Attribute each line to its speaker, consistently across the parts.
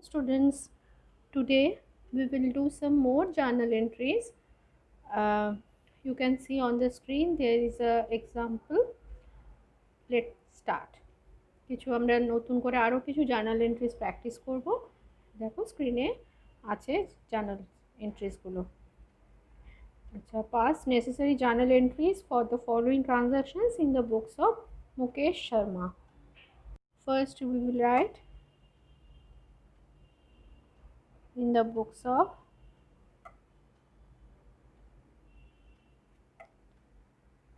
Speaker 1: students, today we will do some more journal entries. You can see on the screen there is a example. Let's start. কিছু আমরা নতুন করে আরও কিছু journal entries practice করব। দেখো স্ক্রিনে আছে জার্নাল এন্ট্রিজগুলো। আচ্ছা, pass necessary journal entries for the following transactions in the books of Mukesh Sharma. First we will write in the books of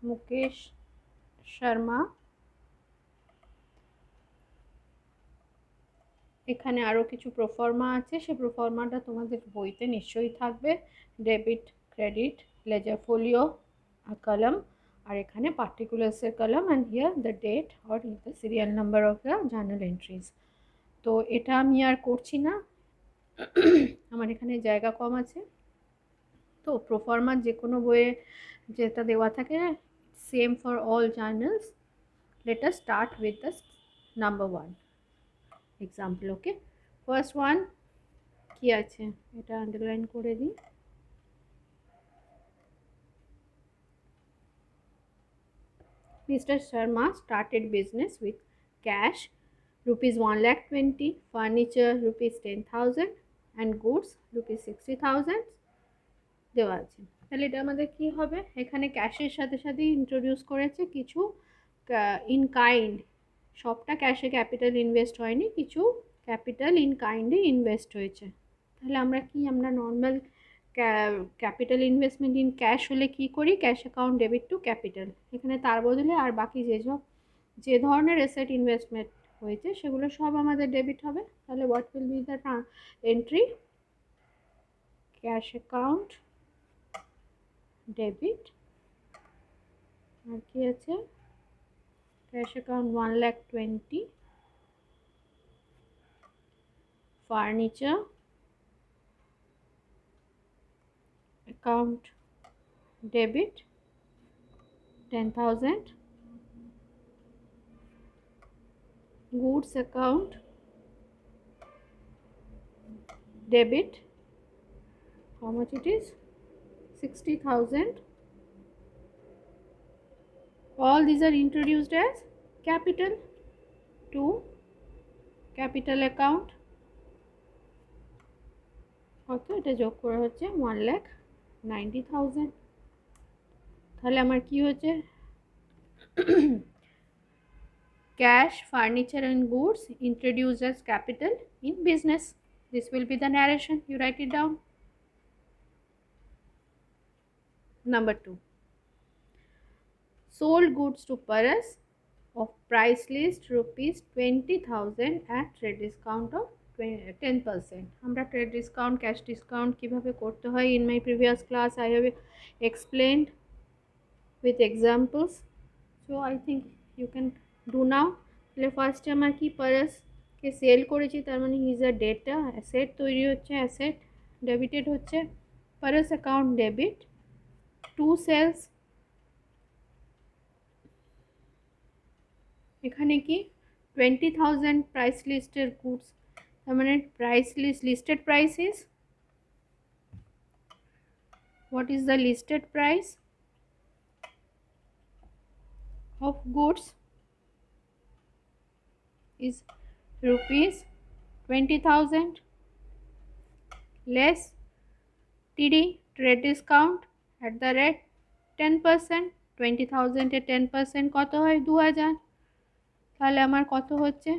Speaker 1: Mukesh Sharma. এখানে আরও কিছু প্রোফর্মা আছে, সেই প্রোফর্মাটা তোমাদের বইতে নিশ্চয়ই থাকবে। ডেবিট, ক্রেডিট, লেজার ফোলিও, কলম, আর এখানে পার্টিকুলার্সের কলম, and here the date or the serial number of the journal entries. তো এটা আমি আর করছি না, আমার এখানে জায়গা কম আছে। তো প্রোফর্মার যে কোনো বইয়ে যেটা দেওয়া থাকে, same for all journals. Let us start with the number 1 example. Okay, first one কি আছে এটা আন্ডারলাইন করে দিই। Mr. Sharma started business with cash rupees 1,20,000, furniture rupees 10,000 and goods rupees 60,000 দেওয়া আছে। তাহলে এটা আমাদের কি হবে, এখানে ক্যাশের সাথে সাথে ইন্ট্রোডিউস করেছে কিছু ইন কাইন্ড। সবটা ক্যাশে ক্যাপিটাল ইনভেস্ট হয়নি, কিছু ক্যাপিটাল ইন কাইন্ডে ইনভেস্ট হয়েছে। তাহলে আমরা normal capital investment in cash হলে কি করি, cash account debit two capital. এখানে তার বদলে আর বাকি যে ধরনের অ্যাসেট ইনভেস্টমেন্ট হয়েছে সেগুলো সব আমাদের ডেবিট হবে। তাহলে what will be the entry, cash account debit, আর কি আছে, cash account 1,20,000, furniture account debit 10,000, goods account debit, how much it is, 60,000. All these are introduced as capital to capital account. কত এটা যোগ করা হচ্ছে 1,90,000। তাহলে আমার কি হচ্ছে, cash, furniture and goods introduced as capital in business. This will be the narration. You write it down. Number 2, sold goods to Paras of price list rupees 20,000 at trade discount of 10%. আমরা trade discount, cash discount কিভাবে করতে হয়, in my previous class I have explained with examples, so I think you can do now. তাহলে ফার্স্টে আমার কি, পারাসকে sell করেছি, তার মানে হিজ আ ডেটা, অ্যাসেট তৈরি হচ্ছে, অ্যাসেট ডেবিটেড হচ্ছে, Paras account debit to sales. এখানে কি 20,000 প্রাইস লিস্টের গুডস, তার মানে price listed price is, what is the listed price of goods is rupees 20,000 less TD, trade discount at the rate 10%, 20,000 এ 10% কত হয় 2,000। তাহলে আমার কত হচ্ছে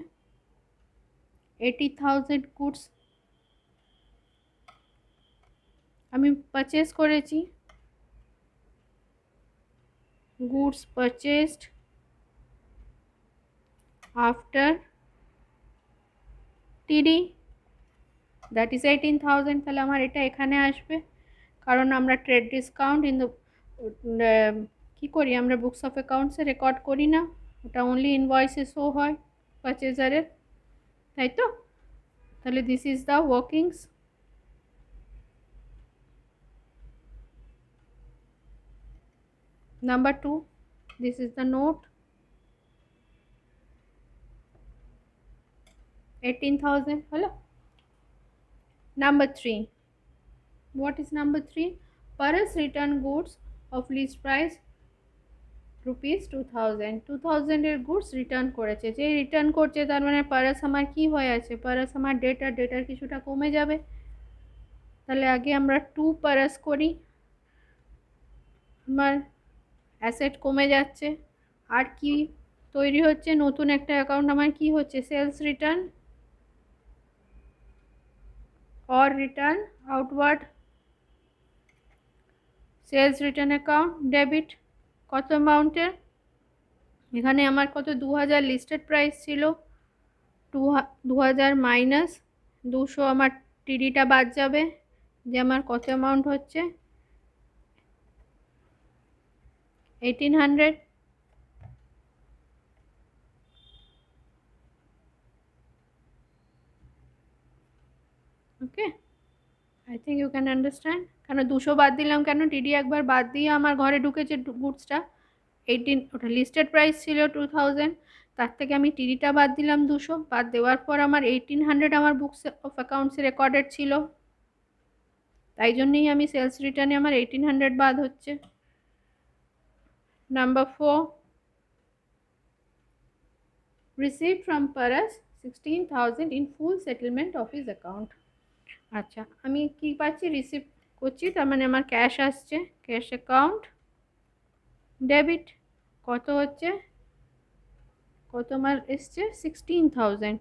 Speaker 1: 80,000 গুডস আমি পারচেজ করেছি। goods purchased after TD, that is 18,000। তাহলে আমার এটা এখানে আসবে, কারণ আমরা ট্রেড ডিসকাউন্ট ইন দ্য কী করি, আমরা বুকস অফ অ্যাকাউন্টসে রেকর্ড করি না, ওটা অনলি ইনভয়েসে শো হয় পারচেজারের, তাই তো। তাহলে this is the workings. Number 2, this is the note, 18,000 হলো। Number 3. What is number 3? Paras return goods of list price ₹2000 2000 এর গুডস রিটার্ন করেছে। যে রিটার্ন করছে তার মানে পারাস আমার কি হয়ে আছে, পারাস আমার ডেটার কিছুটা কমে যাবে। তাহলে আগে আমরা 2 পারাস করি, আমার অ্যাসেট কমে যাচ্ছে। আর কি তৈরি হচ্ছে, নতুন একটা অ্যাকাউন্ট আমার কি হচ্ছে, sales return or return outward sales return account debit. কত অ্যামাউন্টের, এখানে আমার কত 2000 লিস্টেড প্রাইস ছিল, 2000 মাইনাস 200 আমার টিডিটা বাদ যাবে, যে আমার কত অ্যামাউন্ট হচ্ছে 1800। Okay, I think you can understand. কেন 200 বাদ দিলাম, কেন টিডি একবার বাদ দিয়ে আমার ঘরে ঢুকেছে গুডসটা 18, ওটা লিস্টেড প্রাইস ছিল 2000, তার থেকে আমি টিডিটা বাদ দিলাম 200, বাদ দেওয়ার পর আমার 1800 আমার বুকস অফ অ্যাকাউন্টসে রেকর্ডেড ছিল, তাই জন্যই আমি সেলস রিটার্নে আমার 1800 বাদ হচ্ছে। Number 4, received from Paras 16,000 in full settlement of his account। আচ্ছা, আমি কি পাচ্ছি, রিসিভ করছি, তার মানে আমার ক্যাশ আসছে, ক্যাশ অ্যাকাউন্ট ডেবিট। কত হচ্ছে, কত আমার এসছে 16,000।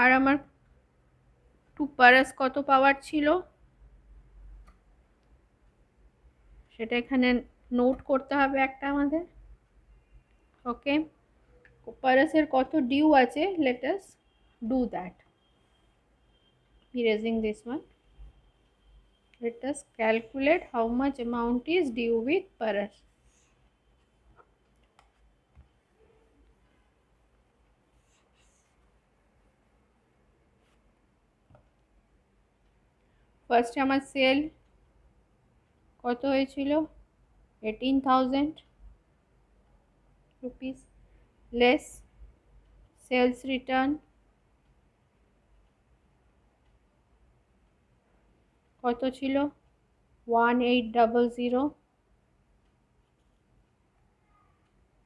Speaker 1: আর আমার টু পারাস কত পাওয়ার ছিল সেটা এখানে নোট করতে হবে একটা আমাদের। ওকে, পারাসের কত ডিউ আছে, let us do that. erasing this one, let us calculate how much amount is due with Paras। ফার্স্টে আমার সেল কত হয়েছিল 18,000 রুপিস, লেস সেলস রিটার্ন কত ছিল 1800,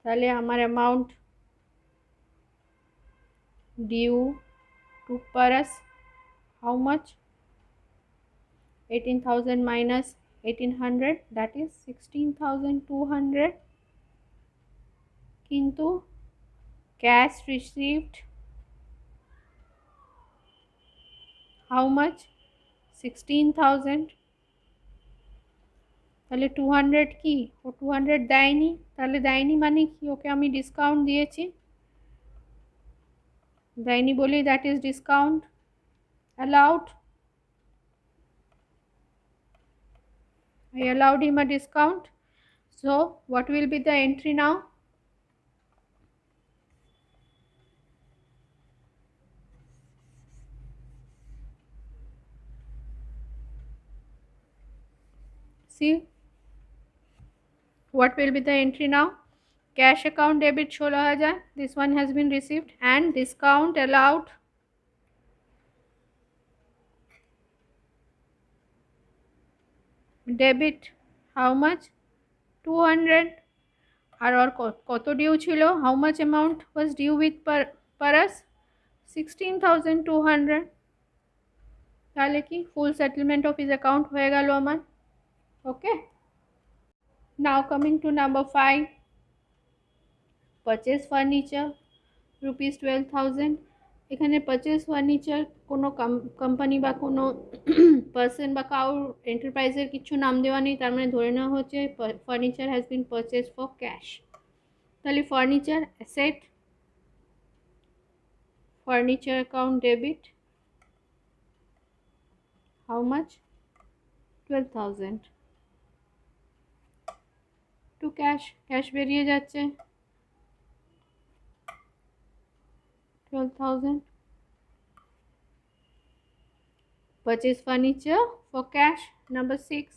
Speaker 1: তাহলে আমার amount due to Paras how much, 18,000 minus 1800, that is 16,200, কিন্তু ক্যাশ রিসিভড হাউ মাচ 16,000, তাহলে 200 কি, ও 200 দেয়নি, তাহলে দেয়নি মানে কি, ওকে আমি ডিসকাউন্ট দিয়েছি, দেয়নি বলি that is discount allowed, I allowed him a discount. So what will be the entry now, see what will be the entry now, cash account debit 16,000, this one has been received, and discount allowed debit how much 200, আর ওর কত due ছিল, how much amount was due with Paras 16,200, তাহলে কি full settlement of his account হয়ে গেল আমার। Okay, now coming to number 5, purchase furniture ₹12,000। এখানে পারচেস ফার্নিচার কোনো কোম্পানি বা কোনো পার্সন বা কাউর এন্টারপ্রাইজের কিছু নাম দেওয়া নেই, তার মানে ধরে নেওয়া হচ্ছে furniture has been purchase for cash. তাহলে furniture asset, furniture account debit how much 12,000 to cash, cash বেরিয়ে যাচ্ছে 12,000, purchase furniture for cash. Number 6,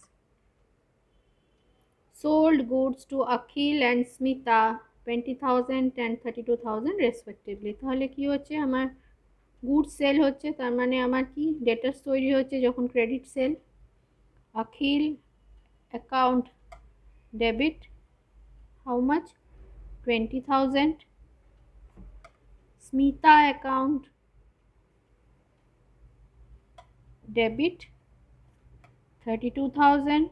Speaker 1: sold goods to Akhil and Smita 20,000 and 32,000 respectively। তাহলে কি হচ্ছে, আমার গুড সেল হচ্ছে, তার মানে আমার কি ডেটার্স তৈরি হচ্ছে যখন credit sell. Akhil account debit, how much, 20,000. Smita account debit, 32,000.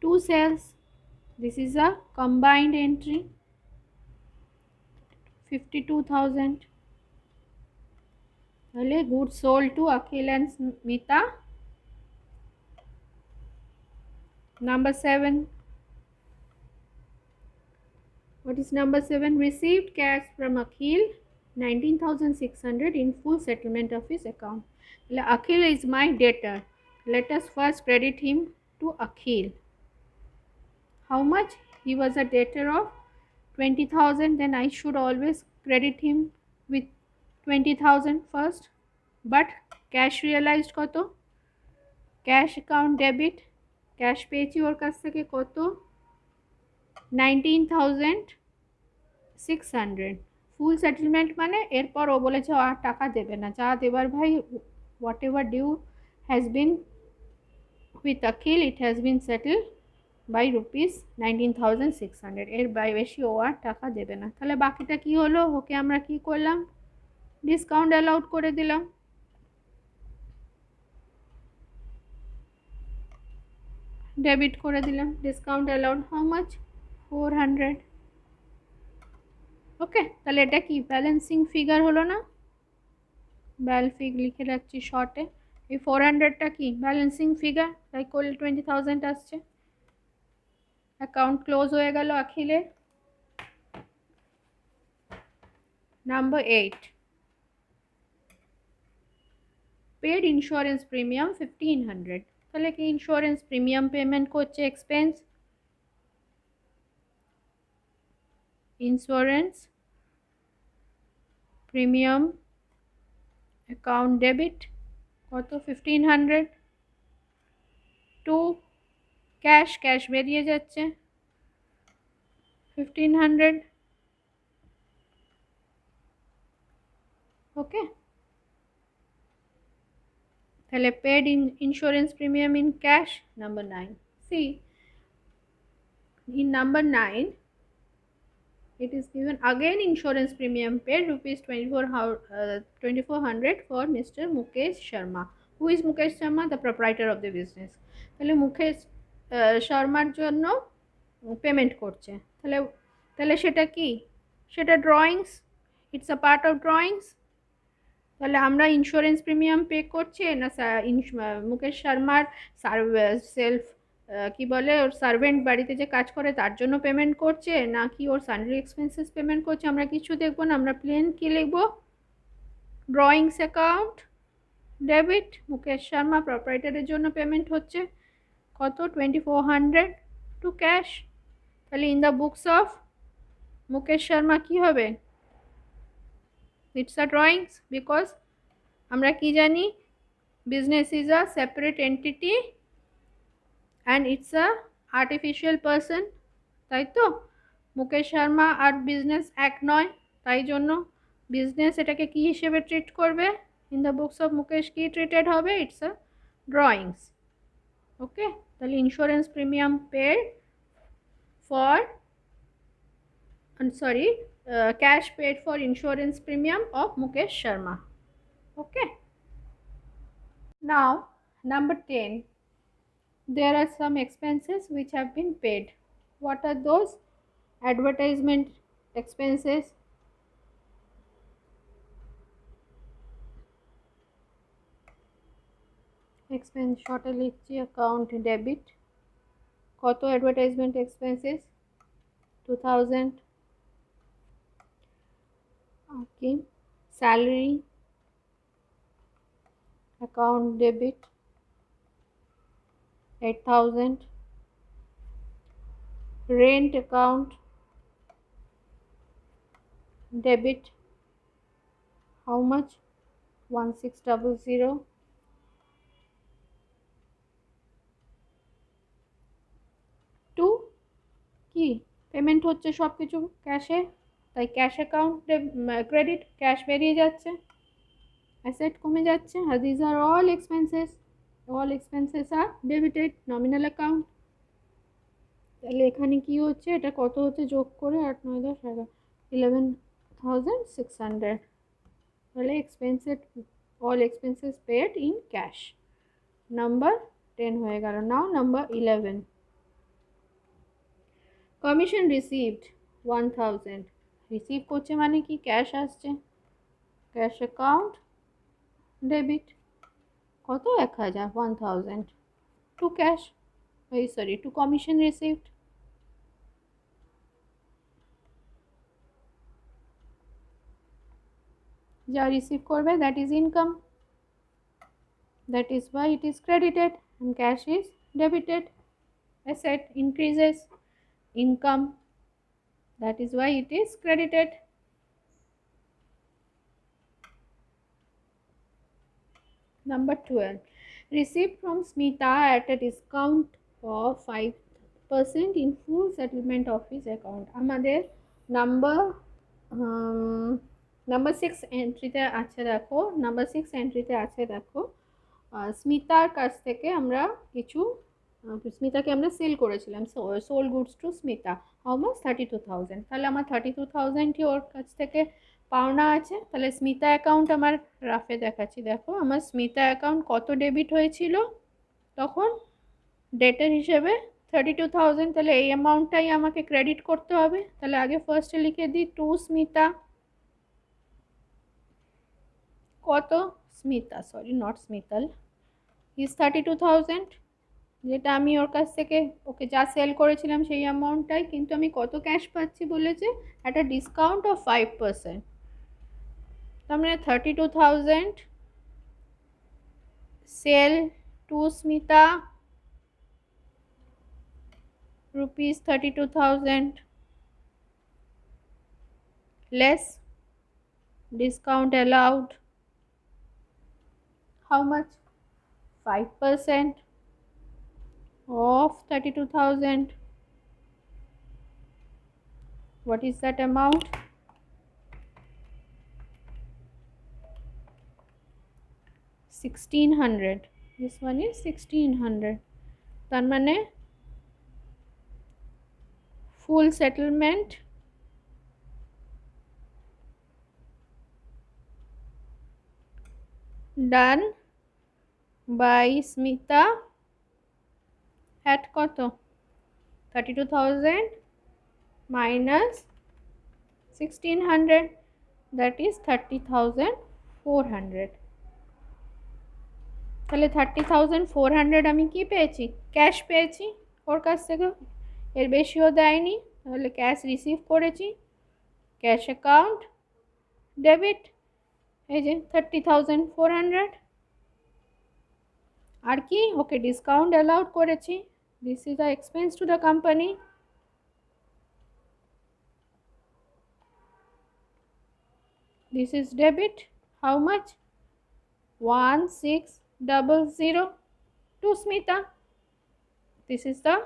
Speaker 1: Two sales, this is a combined entry, 52,000. তাহলে goods sold to Akhil and Smita. Number 7, what is number 7? Received cash from Akhil 19,600 in full settlement of his account. Akhil is my debtor. Let us first credit him to Akhil. How much? He was a debtor of 20,000, then I should always credit him with 20,000 first. But cash realized কত? Cash account debit, cash পেয়েছি ওর কাছ থেকে কত? 19,600. ফুল settlement মানে এরপর ও বলেছে আর টাকা দেবে না, যা দেবার ভাই whatever due has been with Akhil, it has been settled by rupees 19,600. এর বেশি ও আর টাকা দেবে না। তাহলে বাকিটা কি হলো? ওকে আমরা কি করলাম? ডিসকাউন্ট অ্যালাউড করে দিলাম। ডেবিট করে দিলাম। Discount allowed how much? 400. ওকে, তাহলে এটা কি ব্যালেন্সিং ফিগার হলো না? ফিগ লিখে রাখছি শর্টে। এই 400টা কি ব্যালেন্সিং ফিগার, তাই করলে 20,000 আসছে। অ্যাকাউন্ট ক্লোজ হয়ে গেল আখিলের। Number 8, paid insurance premium 1,500. তাহলে কি ইন্স্যুরেন্স প্রিমিয়াম পেমেন্ট করছে expense. Insurance premium account debit কত? 1,500. টু ক্যাশ, ক্যাশ বেরিয়ে যাচ্ছে 1,500. ওকে, তাহলে paid insurance premium in cash, number 9. See in number 9 it is given again insurance premium paid rupees 2,400 for Mr. Mukesh Sharma. Who is Mukesh Sharma? The proprietor of the business. তাহলে মুকেশ শর্মার জন্য payment করছে। তাহলে তাহলে সেটা কি? সেটা drawings, it's a part of drawings. তাহলে আমরা ইন্স্যুরেন্স প্রিমিয়াম পে করছি না মুকেশ শর্মার সেলফ কি বলে ওর সার্ভেন্ট বাড়িতে যে কাজ করে তার জন্য পেমেন্ট করছে, না কি ওর স্যালারি এক্সপেন্সেস পেমেন্ট করছে? আমরা কিছু দেখবো না, আমরা প্লেন কি লিখবো? Drawings account debit, Mukesh Sharma প্রপারেটরের জন্য পেমেন্ট হচ্ছে কত? 2,400 টু ক্যাশ। তাহলে in the books of Mukesh Sharma কি হবে? ইটস আ ড্রয়িংস, বিকজ আমরা কি জানি? Business is a separate entity and it's a artificial person, তাই তো? মুকেশ শর্মা আর বিজনেস এক নয়, তাই জন্য বিজনেস এটাকে কি হিসেবে ট্রিট করবে? In the books of Mukesh কি ট্রিটেড হবে? It's a drawings. ওকে, তাহলে insurance premium paid for cash paid for insurance premium of Mukesh Sharma. Okay, now number 10, there are some expenses which have been paid. What are those? Advertisement expenses, expense short লিখছি account debit কত? advertisement expenses 2,000. okay, salary account debit 8,000. rent account debit how much? 1,600. Two কি payment হচ্ছে সব কিছু ক্যাশে, তাই cash account credit, cash বেরিয়ে যাচ্ছে, asset কমে যাচ্ছে। আর this are all expenses are debited, nominal account. তাহলে এখানে কি হচ্ছে, এটা কত হচ্ছে যোগ করে 8 9 10 11, 11,600। তাহলে all expenses paid in cash. Number 10 হয়ে গেল। Now number 11, commission received 1000। Receive করছে মানে কি, ক্যাশ আসছে, ক্যাশ অ্যাকাউন্ট ডেবিট, কত 1000, 1000 to cash, to commission received. যা রিসিভ করবে that is income, that is why it is credited, and cash is debited. Asset increases, income, that is why it is credited. Number 12, received from Smita at a discount of 5% in full settlement of his account. আমাদের number 6 এন্ট্রিতে আছে দেখো, number 6 এন্ট্রিতে আছে দেখো, স্মিতার কাছ থেকে আমরা কিছু, স্মিতাকে আমরা সেল করেছিলাম, sold goods to Smita, how much 32,000। তাহলে আমার 32,000ই ওর কাছ থেকে পাওনা আছে। তাহলে স্মিতা অ্যাকাউন্ট আমার রাফে দেখাচ্ছি, দেখো আমার স্মিতা অ্যাকাউন্ট কত ডেবিট হয়েছিল তখন ডেটের হিসেবে 32,000। তাহলে এই অ্যামাউন্টটাই আমাকে ক্রেডিট করতে হবে। তাহলে আগে ফার্স্টে লিখে দিই টু স্মিতা, কত স্মিতা, সরি নট স্মিতাল, ইজ 32,000, যেটা আমি ওর কাছ থেকে ওকে যা সেল করেছিলাম সেই অ্যামাউন্টটাই, কিন্তু আমি কত ক্যাশ পাচ্ছি বলেছে, একটা ডিসকাউন্ট অফ 5%। তার মানে 32,000 sale to Smita, rupees 32,000 less discount allowed, how much, 5% of 32,000. What is that amount? 1,600. This one is 1,600. তার মানে full settlement done by Smita at কত, 32,000 minus 1,600, that is 30,400। তাহলে 30,400 আমি কি পেয়েছি, ক্যাশ পেয়েছি ওর কাছ থেকে, এর বেশিও দেয়নি। তাহলে ক্যাশ রিসিভ করেছি, ক্যাশ অ্যাকাউন্ট ডেবিট, এই যে 30,400। আর কি, ওকে ডিসকাউন্ট অ্যালাউড করেছি, this is the expense to the company, this is debit, how much, 1,600 to Smita, this is the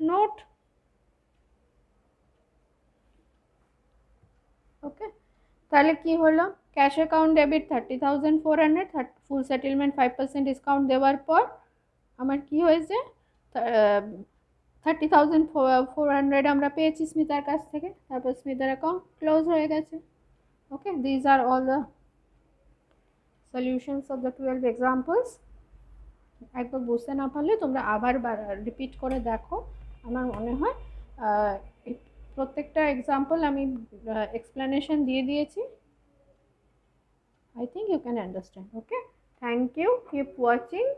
Speaker 1: note, ওকে। তাহলে কি হলো, ক্যাশ অ্যাকাউন্ট ডেবিট 30,400, ফুল সেটেলমেন্ট 5% ডিসকাউন্ট দেওয়ার পর আমার কি হয়েছে, 30,400 আমরা পেয়েছি স্মিতার কাছ থেকে, তারপর স্মিতার অ্যাকাউন্ট ক্লোজ হয়ে গেছে। Okay, these are all the solutions of the 12 examples. একবার বুঝতে না পারলে তোমরা আবার রিপিট করে দেখো। আমার মনে হয় প্রত্যেকটা এক্সাম্পল আমি এক্সপ্লেনেশন দিয়ে দিয়েছি। I think you can understand. Okay, thank you, keep watching.